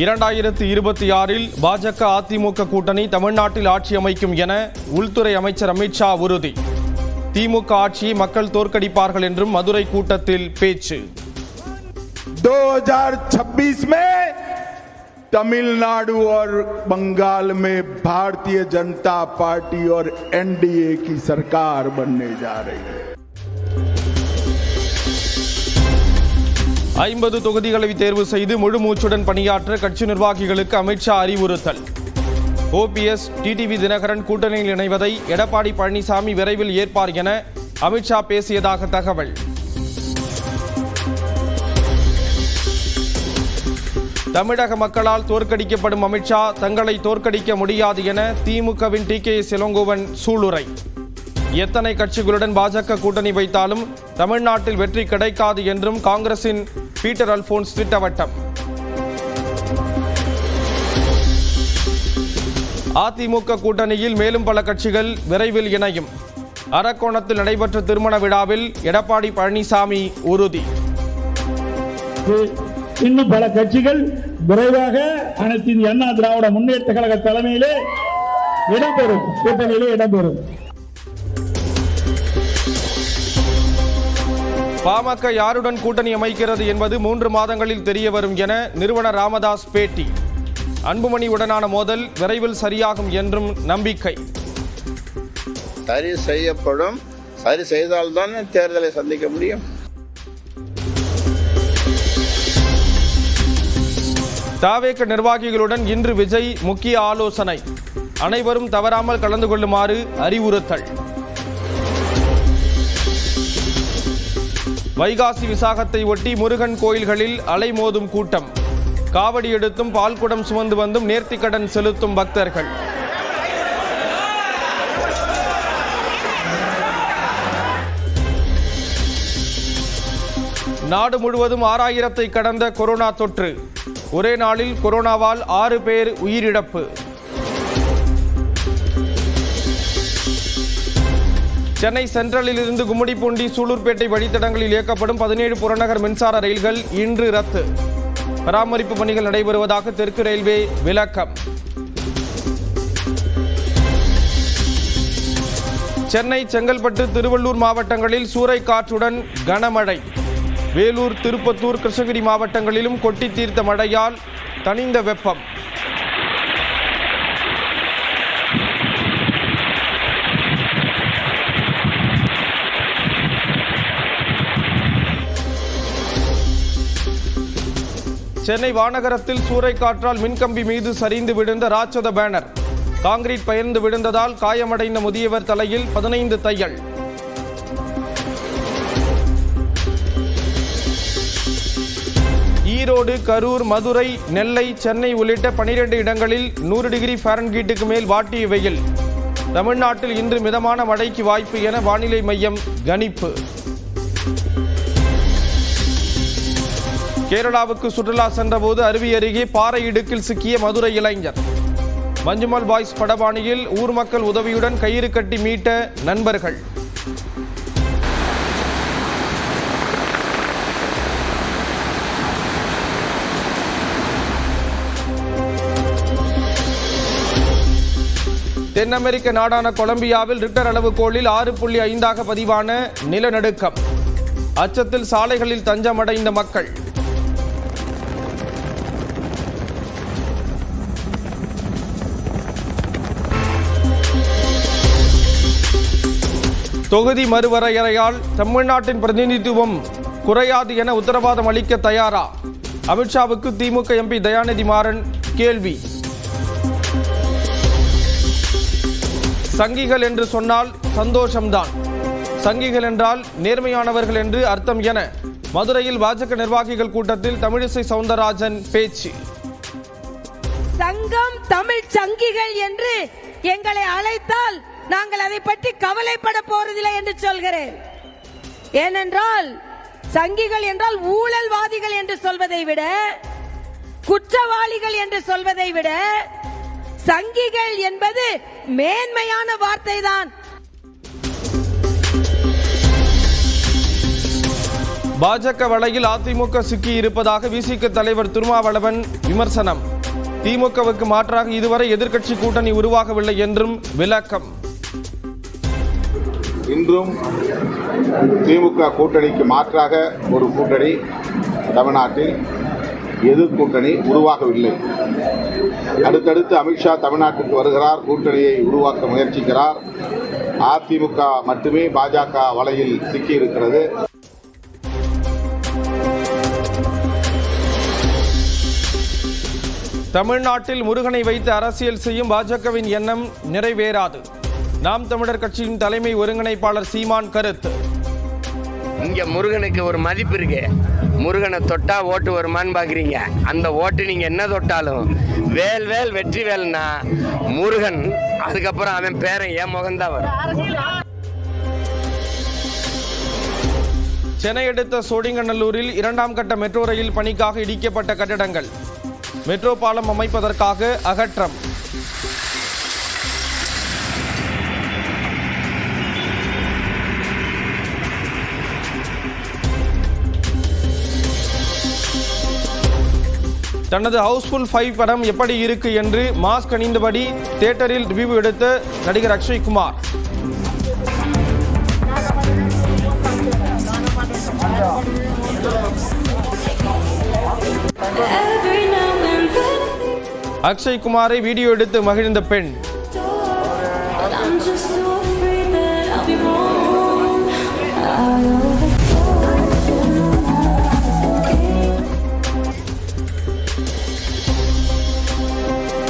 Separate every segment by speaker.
Speaker 1: 2026 பாஜக அதிமுக கூட்டணி தமிழ்நாட்டில் ஆட்சி அமைக்கும் என உள்துறை அமைச்சர் அமித்ஷா உறுதி. திமுக ஆட்சியை மக்கள் தோற்கடிப்பார்கள் என்றும் மதுரை கூட்டத்தில் பேச்சு.
Speaker 2: 2026 में तमिलनाडु और बंगाल में भारतीय जनता पार्टी और एनडीए की सरकार बनने जा रही है.
Speaker 1: 50 தொகுதிகளை தேர்வு செய்து முழு மூச்சுடன் பணியாற்ற கட்சி நிர்வாகிகளுக்கு அமித்ஷா அறிவுறுத்தல். ஓபிஎஸ், டிடிவி தினகரன் கூட்டணியில் இணைவதை எடப்பாடி பழனிசாமி விரைவில் ஏற்பார் என அமித்ஷா பேசியதாக தகவல். தமிழக மக்களால் தோற்கடிக்கப்படும் அமித்ஷா தங்களை தோற்கடிக்க முடியாது என திமுகவின் டி.கே.எஸ். இளங்கோவன் சூளுரை. எத்தனை கட்சிகளுடன் பாஜக கூட்டணி வைத்தாலும் தமிழ்நாட்டில் வெற்றி கிடைக்காது என்றும் காங்கிரசின் பீட்டர் அல்போன்ஸ் திட்டவட்டம். அதிமுக கூட்டணியில் மேலும் பல கட்சிகள் விரைவில் இணையும். அரக்கோணத்தில் நடைபெற்ற திருமண விழாவில் எடப்பாடி பழனிசாமி உறுதி.
Speaker 3: இன்னும் பல கட்சிகள் விரைவாக அனைத்து இந்திய அண்ணா திராவிட முன்னேற்ற கழக தலைமையிலே இடம்பெறும், கூட்டணியிலே இடம்பெறும்.
Speaker 1: பாமக யாருடன் கூட்டணி அமைக்கிறது என்பது 3 மாதங்களில் தெரிய வரும் என நிறுவனர் ராமதாஸ் பேட்டி. அன்புமணி உடனான மோதல் விரைவில் சரியாகும் என்றும் நம்பிக்கை.
Speaker 4: சரி செய்யப்படும், சரி செய்தால்தான் தேர்தலை சந்திக்க முடியும்.
Speaker 1: தாவேக நிர்வாகிகளுடன் இன்று விஜய் முக்கிய ஆலோசனை. அனைவரும் தவறாமல் கலந்து கொள்ளுமாறு அறிவுறுத்தல். வைகாசி விசாகத்தை ஒட்டி முருகன் கோயில்களில் அலைமோதும் கூட்டம். காவடி எடுத்தும் பால்குடம் சுமந்து வந்தும் நேர்த்திக்கடன் செலுத்தும் பக்தர்கள். நாடு முழுவதும் 6000 கடந்த கொரோனா தொற்று. ஒரே நாளில் கொரோனாவால் 6 பேர் உயிரிழப்பு. சென்னை சென்ட்ரலில் இருந்து கும்மிடிப்பூண்டி சூலூர்பேட்டை வழித்தடங்களில் இயக்கப்படும் 17 புறநகர் மின்சார ரயில்கள் இன்று ரத்து. பராமரிப்பு பணிகள் நடைபெறுவதாக தெற்கு ரயில்வே விளக்கம். சென்னை, செங்கல்பட்டு, திருவள்ளூர் மாவட்டங்களில் சூறைக்காற்றுடன் கனமழை. வேலூர், திருப்பத்தூர், கிருஷ்ணகிரி மாவட்டங்களிலும் கொட்டி தீர்த்த மழையால் தணிந்த வெப்பம். சென்னை வானகரத்தில் சூறைக்காற்றால் மின்கம்பி மீது சரிந்து விழுந்த ராட்சத பேனர். காங்கிரீட் பெயர்ந்து விழுந்ததால் காயமடைந்த முதியவர் தலையில் 15 தையல். ஈரோடு, கரூர், மதுரை, நெல்லை, சென்னை உள்ளிட்ட 12 இடங்களில் 100 டிகிரி ஃபாரன்ஹீட்டுக்கு மேல் வாட்டிய வெயில். தமிழ்நாட்டில் இன்று மிதமான மழைக்கு வாய்ப்பு என வானிலை மையம் கணிப்பு. கேரளாவுக்கு சுற்றுலா சென்றபோது அருவி அருகே பாறை இடுக்கில் சிக்கிய மதுரை இளைஞர். மஞ்சுமல் பாய்ஸ் படபாணியில் ஊர் மக்கள் உதவியுடன் கயிறு கட்டி மீட்ட நண்பர்கள். தென் அமெரிக்க நாடான கொலம்பியாவில் ரிக்டர் அளவுகோலில் 6.5 பதிவான நிலநடுக்கம். அச்சத்தில் சாலைகளில் தஞ்சமடைந்த மக்கள். தொகுதி மறுவரையறையால் தமிழ்நாட்டின் பிரதிநிதித்துவம் குறையாது என உத்தரவாதம் அளிக்க தயாரா? அமித்ஷாவுக்கு திமுக எம்பி தயாநிதி மாறன் கேள்வி. சங்கிகள் என்று சொன்னால் சந்தோஷம்தான், சங்கிகள் என்றால் நேர்மையானவர்கள் என்று அர்த்தம் என மதுரையில் பாஜக நிர்வாகிகள் கூட்டத்தில் தமிழிசை சவுந்தரராஜன் பேச்சு.
Speaker 5: சங்கம் தமிழ் சங்கிகள் என்று எங்களை அழைத்தால் நாங்கள் அதை பற்றி கவலைப்பட போறதில்லை என்று சொல்கிறேன். ஏனென்றால் சங்கிகள் என்றால் ஊழல்வாதிகள் என்று சொல்வதை விட, குற்றவாளிகள் என்று சொல்வதை விட, சங்கிகள் என்பது மேன்மையான வார்த்தை தான்.
Speaker 1: பாஜக வலையில் அதிமுக சிக்கி இருப்பதாக விசிக தலைவர் திருமாவளவன் விமர்சனம். திமுகவுக்கு மாற்றாக இதுவரை எதிர்க்கட்சி கூட்டணி உருவாகவில்லை என்றும் விளக்கம்.
Speaker 6: இன்றும் திமுக கூட்டணிக்கு மாற்றாக ஒரு கூட்டணி தமிழ்நாட்டில் எதிர்கூட்டணி உருவாகவில்லை. அடுத்தடுத்து அமித்ஷா தமிழ்நாட்டுக்கு வருகிறார், கூட்டணியை உருவாக்க முயற்சிக்கிறார். அதிமுக மட்டுமே பாஜக வலையில் சிக்கியிருக்கிறது.
Speaker 1: தமிழ்நாட்டில் முருகனை வைத்து அரசியல் செய்யும் பாஜகவின் எண்ணம் நிறைவேறாது. நாம் தமிழர் கட்சியின் தலைமை ஒருங்கிணைப்பாளர் சீமான் கருத்து.
Speaker 7: இங்க முருகனுக்கு ஒரு மதிப்பு இருக்கு. முருகனை தொட்டா ஓட்டு வருமானு பாக்குறீங்க. அந்த ஓட்டு நீங்க என்ன தொட்டாலும் வேல் வேல் வெற்றி வேல்னா முருகன், அதுக்கப்புறம் அவன் பேரன் என் முகம்தான் வரும்.
Speaker 1: சென்னை அடுத்த சோழிங்கநல்லூரில் 2ஆம் கட்ட மெட்ரோ ரயில் பணிக்காக இடிக்கப்பட்ட கட்டடங்கள். மெட்ரோ பாலம் அமைப்பதற்காக அகற்றம். தனது ஹவுஸ்ஃபுல் 5 படம் எப்படி இருக்கு என்று மாஸ்க் அணிந்தபடி தியேட்டரில் ரிவ்யூ எடுத்த நடிகர் அக்ஷய் குமார். அக்ஷய் குமாரை வீடியோ எடுத்து மகிழ்ந்த பெண்.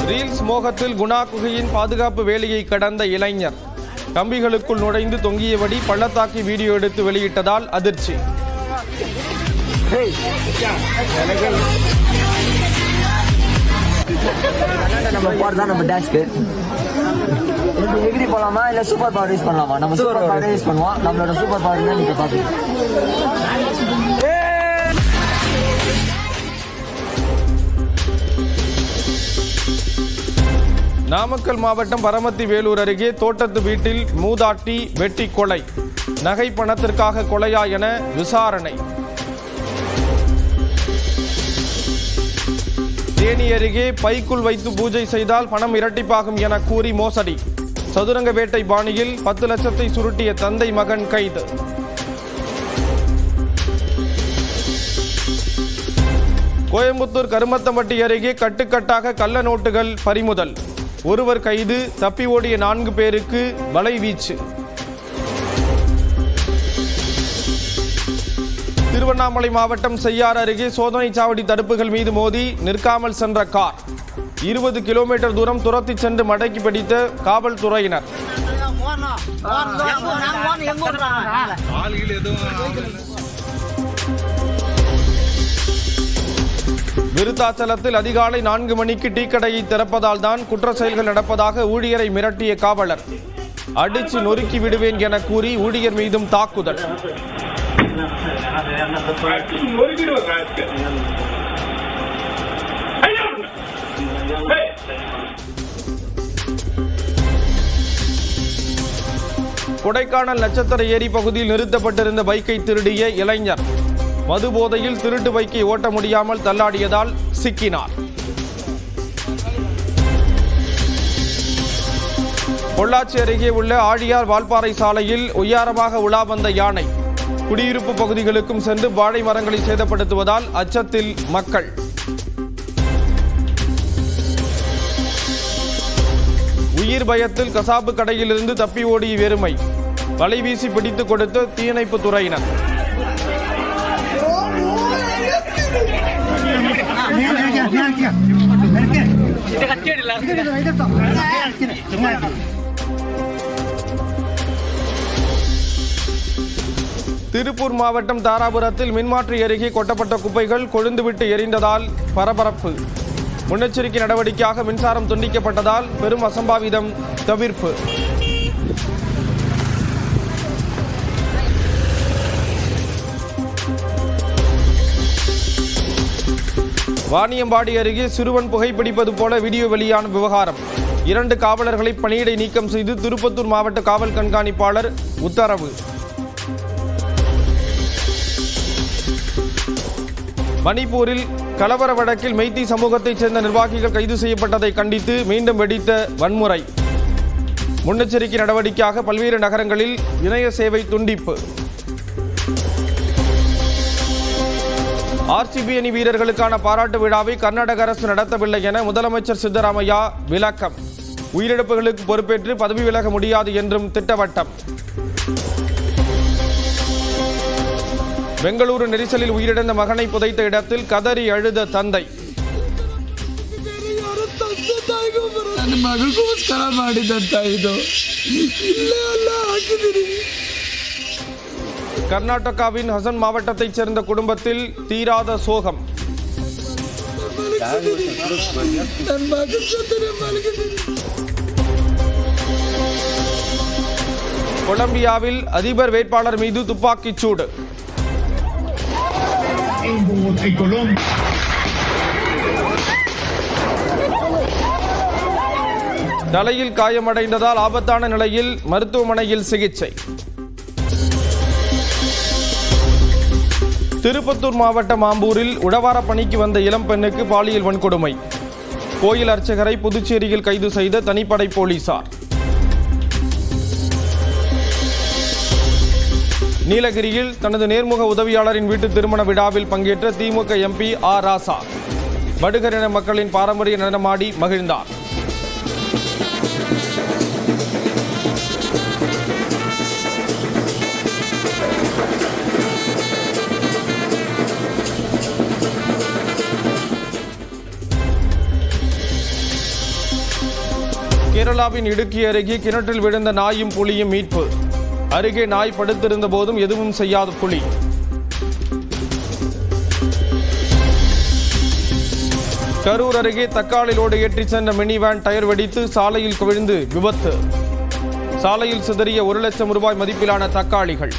Speaker 1: ரீல்ஸ் மோகத்தில் குணா குகையின் பாதுகாப்பு வேலையை கடந்த இளைஞர் கம்பிகளுக்குள் நுழைந்து தொங்கியபடி பள்ளத்தாக்கி வீடியோ எடுத்து வெளியிட்டதால் அதிர்ச்சி.
Speaker 8: டிகிரி போலாமா இல்ல சூப்பர் பவர் யூஸ் பண்ணலாமா? நம்ம சூப்பர் பவர் யூஸ் பண்ணுவோம். நம்மளோட சூப்பர் பவர் தான் நீங்க பாப்பீங்க.
Speaker 1: நாமக்கல் மாவட்டம் பரமத்தி வேலூர் அருகே தோட்டத்து வீட்டில் மூதாட்டி வெட்டி கொலை. நகை பணத்திற்காக கொலையா என விசாரணை. தேனி அருகே பைக்குள் வைத்து பூஜை செய்தால் பணம் இரட்டிப்பாகும் என கூறி மோசடி. சதுரங்க வேட்டை பாணியில் 10 லட்சத்தை சுருட்டிய தந்தை மகன் கைது. கோயம்புத்தூர் கருமத்தம்பட்டி அருகே கட்டுக்கட்டாக கள்ள நோட்டுகள் பறிமுதல். ஒருவர் கைது. தப்பி ஓடிய 4 பேருக்கு வலைவீச்சு. திருவண்ணாமலை மாவட்டம் செய்யாறு அருகே சோதனை சாவடி தடுப்புகள் மீது மோதி நிற்காமல் சென்ற கார். 20 கிலோமீட்டர் தூரம் துரத்தி சென்று மடக்கி பிடித்த காவல்துறையினர். விருத்தாச்சலத்தில் அதிகாலை 4 மணிக்கு டீ கடையை திறப்பதால் தான் குற்ற செயல்கள் நடப்பதாக ஊழியரை மிரட்டிய காவலர். அடிச்சு நொறுக்கி விடுவேன் என கூறி ஊழியர் மீதும் தாக்குதல். கொடைக்கானல் நட்சத்திர ஏரி பகுதியில் நிறுத்தப்பட்டிருந்த பைக்கை திருடிய இளைஞர். மது போதையில் திருட்டு பைக்கை ஓட்ட முடியாமல் தள்ளாடியதால் சிக்கினார். பொள்ளாச்சி அருகே உள்ள ஆழியார் வால்பாறை சாலையில் ஒய்யாரமாக உலா வந்த யானை. குடியிருப்பு பகுதிகளுக்கும் சென்று வாழை மரங்களை சேதப்படுத்துவதால் அச்சத்தில் மக்கள். உயிர் பயத்தில் கசாப்பு கடையிலிருந்து தப்பி ஓடிய வெறுமை. வலைவீசி பிடித்துக் கொடுத்த தீயணைப்பு துறையினர். திருப்பூர் மாவட்டம் தாராபுரத்தில் மின்மாற்றி அருகே கொட்டப்பட்ட குப்பைகள் கொழுந்துவிட்டு எரிந்ததால் பரபரப்பு. முன்னெச்சரிக்கை நடவடிக்கையாக மின்சாரம் துண்டிக்கப்பட்டதால் பெரும் அசம்பாவிதம் தவிர்ப்பு. வாணியம்பாடி அருகே சிறுவன் புகைப்பிடிப்பது போல வீடியோ வெளியான விவகாரம். 2 காவலர்களை பணியிடை நீக்கம் செய்து திருப்பத்தூர் மாவட்ட காவல் கண்காணிப்பாளர் உத்தரவு. மணிப்பூரில் கலவர வழக்கில் மெய்தி சமூகத்தைச் சேர்ந்த நிர்வாகிகள் கைது செய்யப்பட்டதை கண்டித்து மீண்டும் வெடித்த வன்முறை. முன்னெச்சரிக்கை நடவடிக்கையாக பல்வேறு நகரங்களில் இணைய சேவை துண்டிப்பு. RCB அணி வீரர்களுக்கான பாராட்டு விழாவை கர்நாடக அரசு நடத்தவில்லை என முதலமைச்சர் சித்தராமையா விளக்கம். உயிரிழப்புகளுக்கு பொறுப்பேற்று பதவி விலக முடியாது என்றும் திட்டவட்டம். பெங்களூரு நெரிசலில் உயிரிழந்த மகனை புதைத்த இடத்தில் கதறி அழுத தந்தை. கர்நாடகாவின் ஹசன் மாவட்டத்தைச் சேர்ந்த குடும்பத்தில் தீராத சோகம். கொலம்பியாவில் அதிபர் வேட்பாளர் மீது துப்பாக்கிச் சூடு. தலையில் காயமடைந்ததால் ஆபத்தான நிலையில் மருத்துவமனையில் சிகிச்சை. திருப்பத்தூர் மாவட்டம் ஆம்பூரில் உழவார பணிக்கு வந்த இளம்பெண்ணுக்கு பாலியல் வன்கொடுமை. கோயில் அர்ச்சகரை புதுச்சேரியில் கைது செய்த தனிப்படை போலீசார். நீலகிரியில் தனது நேர்முக உதவியாளரின் வீட்டு திருமண விழாவில் பங்கேற்ற திமுக MP R. ராசா படுகர் இன மக்களின் பாரம்பரிய நடனமாடி மகிழ்ந்தார். கேரளாவின் இடுக்கி அருகே கிணற்றில் விழுந்த நாயும் புலியும் மீட்பு. அருகே நாய் படுத்திருந்த போதும் எதுவும் செய்யாத புலி. கரூர் அருகே தக்காளி லோடு ஏற்றிச் சென்ற மினி வேன் டயர் வெடித்து சாலையில் கவிழ்ந்து விபத்து. சாலையில் சிதறிய 1 லட்சம் ரூபாய் மதிப்பிலான தக்காளிகள்.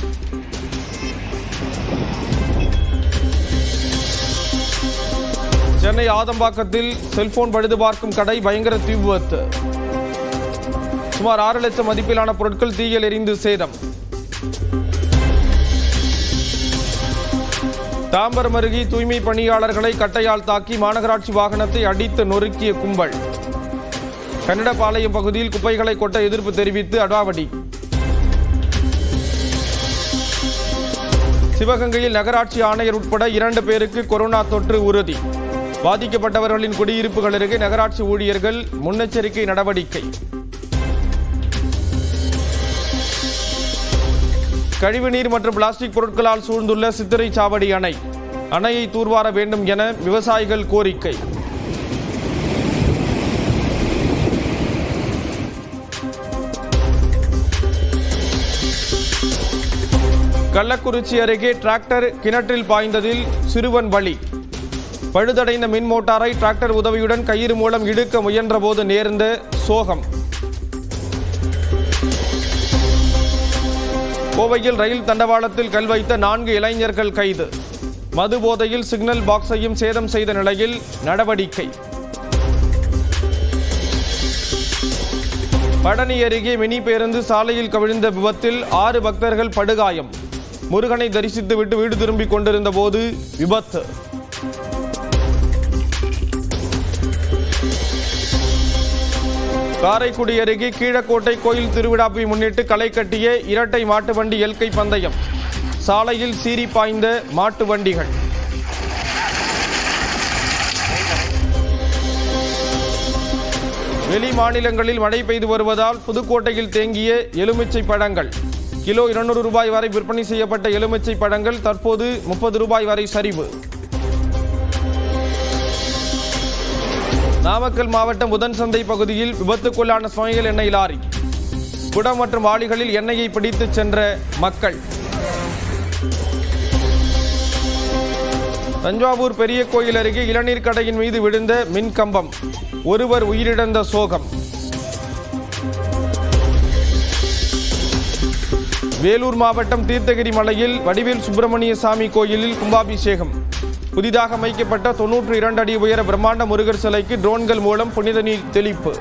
Speaker 1: சென்னை ஆதம்பாக்கத்தில் செல்போன் பழுது பார்க்கும் கடை பயங்கர தீ விபத்து. சுமார் 6 லட்சம் மதிப்பிலான பொருட்கள் தீயில் எரிந்து சேதம். தாம்பரம் அருகே தூய்மை பணியாளர்களை கட்டையால் தாக்கி மாநகராட்சி வாகனத்தை அடித்து நொறுக்கிய கும்பல். கன்னடபாளையம் பகுதியில் குப்பைகளை கொட்ட எதிர்ப்பு தெரிவித்து அடாவடி. சிவகங்கையில் நகராட்சி ஆணையர் உட்பட 2 பேருக்கு கொரோனா தொற்று உறுதி. பாதிக்கப்பட்டவர்களின் குடியிருப்புகள் அருகே நகராட்சி ஊழியர்கள் முன்னெச்சரிக்கை நடவடிக்கை. கழிவுநீர் மற்றும் பிளாஸ்டிக் பொருட்களால் சூழ்ந்துள்ள சித்திரை சாவடி அணை. அணையை தூர்வார வேண்டும் என விவசாயிகள் கோரிக்கை. கள்ளக்குறிச்சி அருகே டிராக்டர் கிணற்றில் பாய்ந்ததில் சிறுவன் பலி. பழுதடைந்த மின் மோட்டாரை டிராக்டர் உதவியுடன் கயிறு மூலம் இழுக்க முயன்றபோது நேர்ந்த சோகம். கோவையில் ரயில் தண்டவாளத்தில் கல் வைத்த 4 இளைஞர்கள் கைது. மது போதையில் சிக்னல் பாக்ஸையும் சேதம் செய்த நிலையில் நடவடிக்கை. பழனி அருகே மினி பேருந்து சாலையில் கவிழ்ந்த விபத்தில் 6 பக்தர்கள் படுகாயம். முருகனை தரிசித்துவிட்டு வீடு திரும்பிக் கொண்டிருந்த போது விபத்து. காரைக்குடி அருகே கீழக்கோட்டை கோயில் திருவிழாவை முன்னிட்டு களை கட்டிய இரட்டை மாட்டு வண்டி எல்கை பந்தயம். சாலையில் சீறி பாய்ந்த மாட்டு வண்டிகள். வெளி மாநிலங்களில் மழை பெய்து வருவதால் புதுக்கோட்டையில் தேங்கிய எலுமிச்சை பழங்கள். கிலோ 200 ரூபாய் வரை விற்பனை செய்யப்பட்ட எலுமிச்சை பழங்கள் தற்போது 30 ரூபாய் வரை சரிவு. நாமக்கல் மாவட்டம் புதன் சந்தை பகுதியில் விபத்துக்குள்ளான சமையல் எண்ணெய் லாரி. குடம் மற்றும் வாளிகளில் எண்ணெயை பிடித்து சென்ற மக்கள். தஞ்சாவூர் பெரிய கோயில் அருகே இளநீர் கடையின் மீது விழுந்த மின் கம்பம். ஒருவர் உயிரிழந்த சோகம். வேலூர் மாவட்டம் தீர்த்தகிரி மலையில் வடிவேல் சுப்பிரமணிய சாமி கோயிலில் கும்பாபிஷேகம். புதிதாக அமைக்கப்பட்ட 92 அடி உயர பிரம்மாண்ட முருகர் சிலைக்கு ட்ரோன்கள் மூலம் புனித நீர் தெளிப்பு.